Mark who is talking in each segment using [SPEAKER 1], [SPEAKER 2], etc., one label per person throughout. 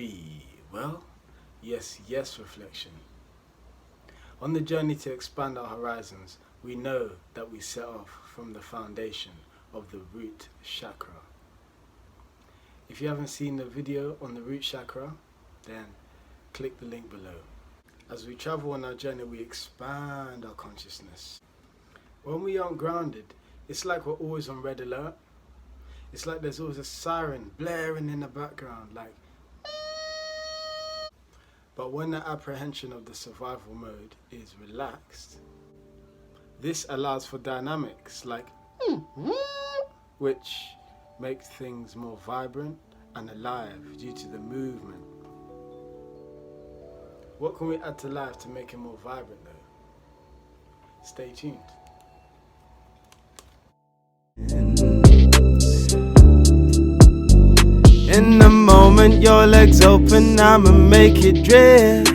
[SPEAKER 1] be? Well, yes, reflection. On the journey to expand our horizons, we know that we set off from the foundation of the root chakra. If you haven't seen the video on the root chakra, then click the link below. As we travel on our journey, we expand our consciousness. When we aren't grounded, it's like we're always on red alert. It's like there's always a siren blaring in the background, like. But when the apprehension of the survival mode is relaxed, this allows for dynamics like which makes things more vibrant and alive due to the movement. What can we add to life to make it more vibrant though? Stay tuned.
[SPEAKER 2] In the moment your legs open, I'ma make it drip.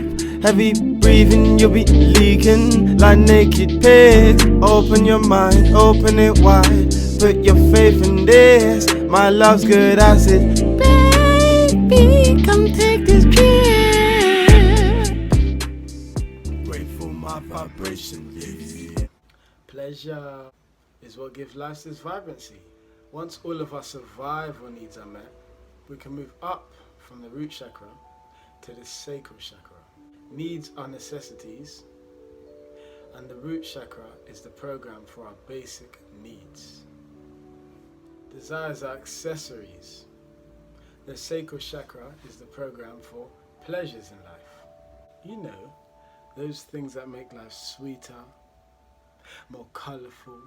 [SPEAKER 2] Heavy breathing, you'll be leaking like naked pigs. Open your mind, open it wide. Put your faith in this. My love's good as it. Baby, come take this trip. Wait for my vibration, yeah.
[SPEAKER 1] Pleasure is what gives life this vibrancy. Once all of our survival needs are met, we can move up from the root chakra to the sacral chakra. Needs are necessities, and the root chakra is the program for our basic needs. Desires are accessories. The sacral chakra is the program for pleasures in life. You know, those things that make life sweeter, more colourful,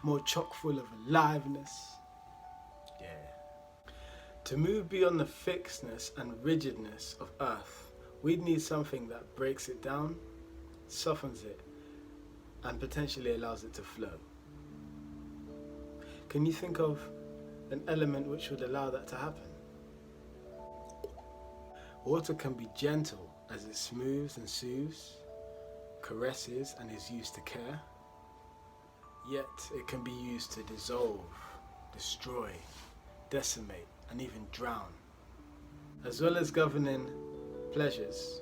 [SPEAKER 1] more chock full of aliveness. Yeah. To move beyond the fixedness and rigidness of Earth, we'd need something that breaks it down, softens it, and potentially allows it to flow. Can you think of an element which would allow that to happen? Water can be gentle as it smooths and soothes, caresses and is used to care. Yet it can be used to dissolve, destroy, decimate, and even drown. As well as governing pleasures,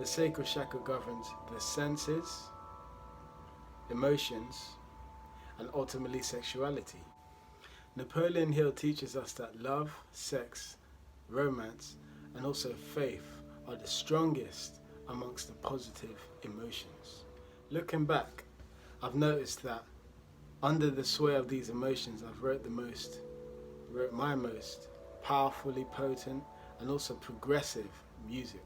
[SPEAKER 1] the sacral chakra governs the senses, emotions, and ultimately sexuality. Napoleon Hill teaches us that love, sex, romance, and also faith are the strongest amongst the positive emotions. Looking back, I've noticed that under the sway of these emotions, I've wrote my most powerfully potent and also progressive music.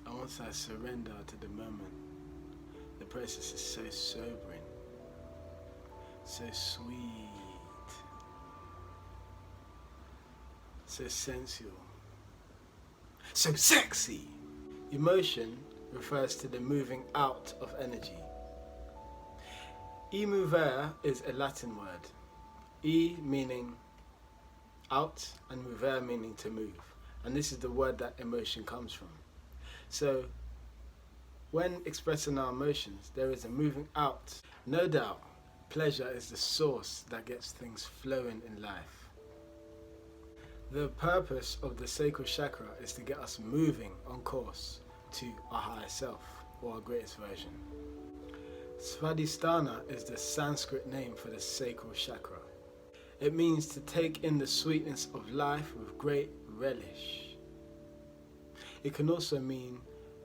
[SPEAKER 1] And once I surrender to the moment, the process is so sobering, so sweet, so sensual, so sexy. Emotion refers to the moving out of energy. Mover is a Latin word. E meaning out and mover meaning to move. And this is the word that emotion comes from. So when expressing our emotions, there is a moving out. No doubt, pleasure is the source that gets things flowing in life. The purpose of the sacral chakra is to get us moving on course to our higher self, or our greatest version. Svadhisthana is the Sanskrit name for the sacral chakra. It means to take in the sweetness of life with great relish. It can also mean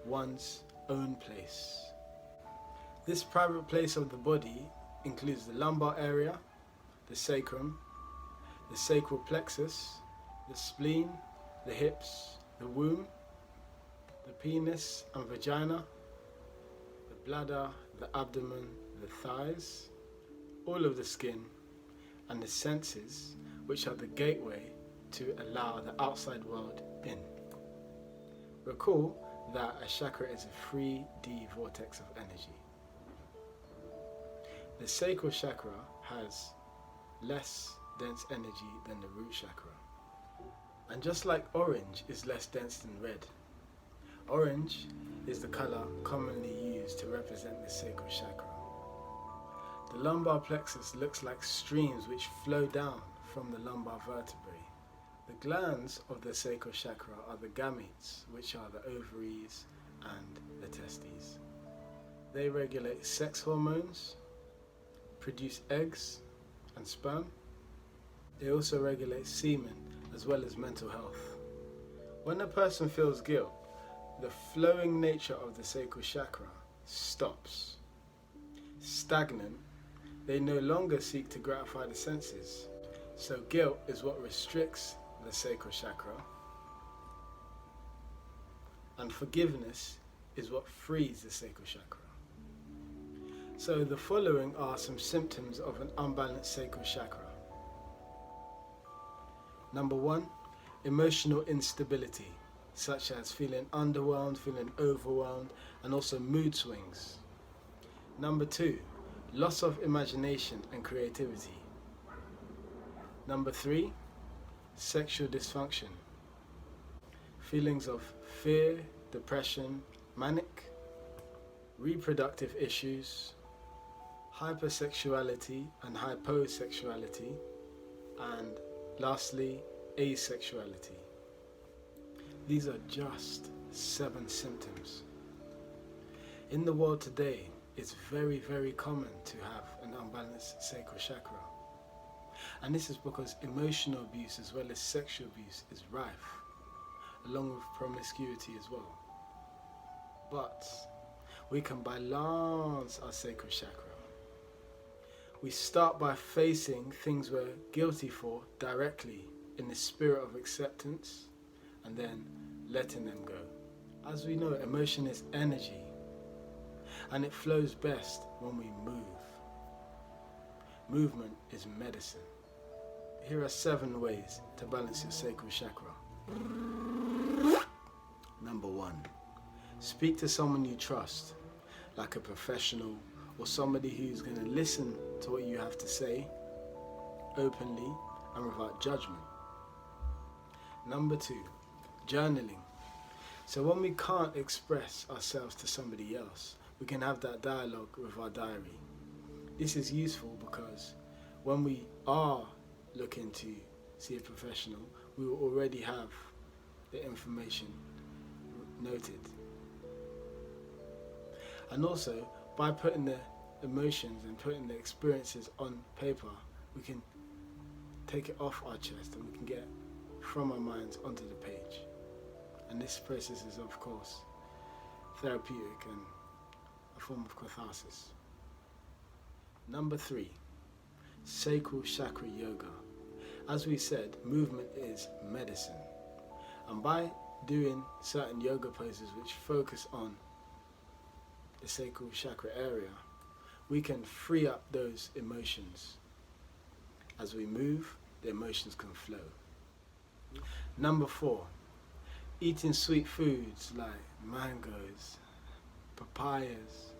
[SPEAKER 1] one's own place. This private place of the body includes the lumbar area, the sacrum, the sacral plexus, the spleen, the hips, the womb, the penis and vagina, the bladder, the abdomen, the thighs, all of the skin, and the senses, which are the gateway to allow the outside world in. Recall that a chakra is a 3D vortex of energy. The sacral chakra has less dense energy than the root chakra. And just like orange is less dense than red, orange is the color commonly used to represent the sacral chakra. The lumbar plexus looks like streams which flow down from the lumbar vertebrae. The The glands of the sacral chakra are the gametes, which are the ovaries and the testes. They regulate sex hormones, produce eggs and sperm. They also regulate semen as well as mental health. When a person feels guilt, the flowing nature of the sacral chakra stops. Stagnant, they no longer seek to gratify the senses. So guilt is what restricts the sacral chakra, and forgiveness is what frees the sacral chakra. So the following are some symptoms of an unbalanced sacral chakra. Number 1, emotional instability, such as feeling underwhelmed, feeling overwhelmed, and also mood swings. Number 2, loss of imagination and creativity. Number 3, sexual dysfunction, feelings of fear, depression, manic, reproductive issues, hypersexuality and hyposexuality, and lastly, asexuality. These are just 7 symptoms. In the world today, it's very, very common to have an unbalanced sacral chakra. And this is because emotional abuse as well as sexual abuse is rife, along with promiscuity as well. But we can balance our sacral chakra. We start by facing things we're guilty for directly in the spirit of acceptance and then letting them go. As we know, emotion is energy and it flows best when we move. Movement is medicine. Here are 7 ways to balance your sacral chakra. Number 1, speak to someone you trust, like a professional or somebody who's going to listen to what you have to say openly and without judgment. Number 2, journaling. So when we can't express ourselves to somebody else, we can have that dialogue with our diary. This is useful because when we are looking to see a professional, we will already have the information noted. And also, by putting the emotions and putting the experiences on paper, we can take it off our chest and we can get from our minds onto the page. And this process is, of course, therapeutic and a form of catharsis. Number 3, sacral chakra yoga. As we said, movement is medicine. And by doing certain yoga poses which focus on the sacral chakra area, we can free up those emotions. As we move, the emotions can flow. Number 4, eating sweet foods like mangoes, papayas,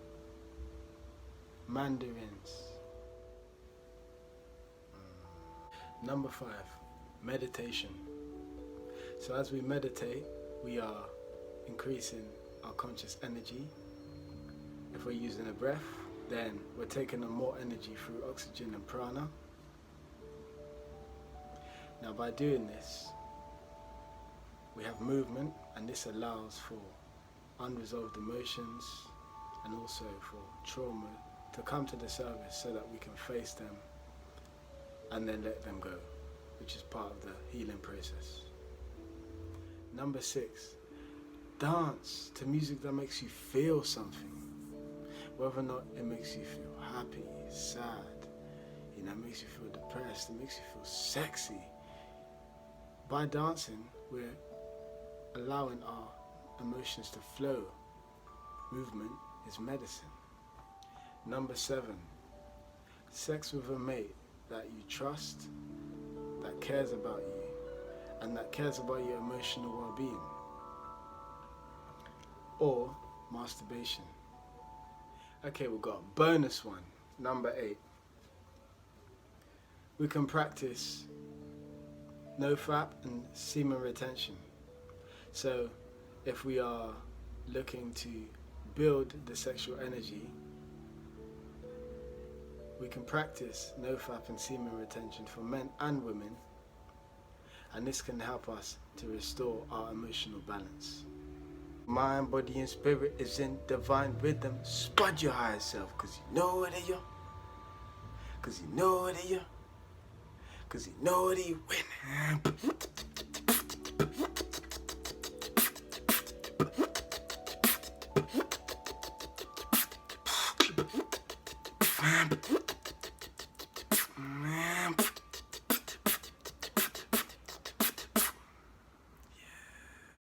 [SPEAKER 1] mandarins. Number 5, meditation. So as we meditate, we are increasing our conscious energy. If we're using a breath, then we're taking on more energy through oxygen and prana. Now by doing this, we have movement, and this allows for unresolved emotions and also for trauma to come to the surface so that we can face them and then let them go, which is part of the healing process. Number 6, dance to music that makes you feel something. Whether or not it makes you feel happy, sad, it makes you feel depressed, it makes you feel sexy. By dancing, we're allowing our emotions to flow. Movement is medicine. Number 7, sex with a mate that you trust, that cares about you, and that cares about your emotional well-being. Or masturbation. Okay, we've got a bonus one, number 8. We can practice nofap and semen retention. So if we are looking to build the sexual energy, we can practice nofap and semen retention for men and women. and this can help us to restore our emotional balance. Mind, body and spirit is in divine rhythm. Spud your higher self, cause you know what you are. Cause you know what you are. Cause you know what you win.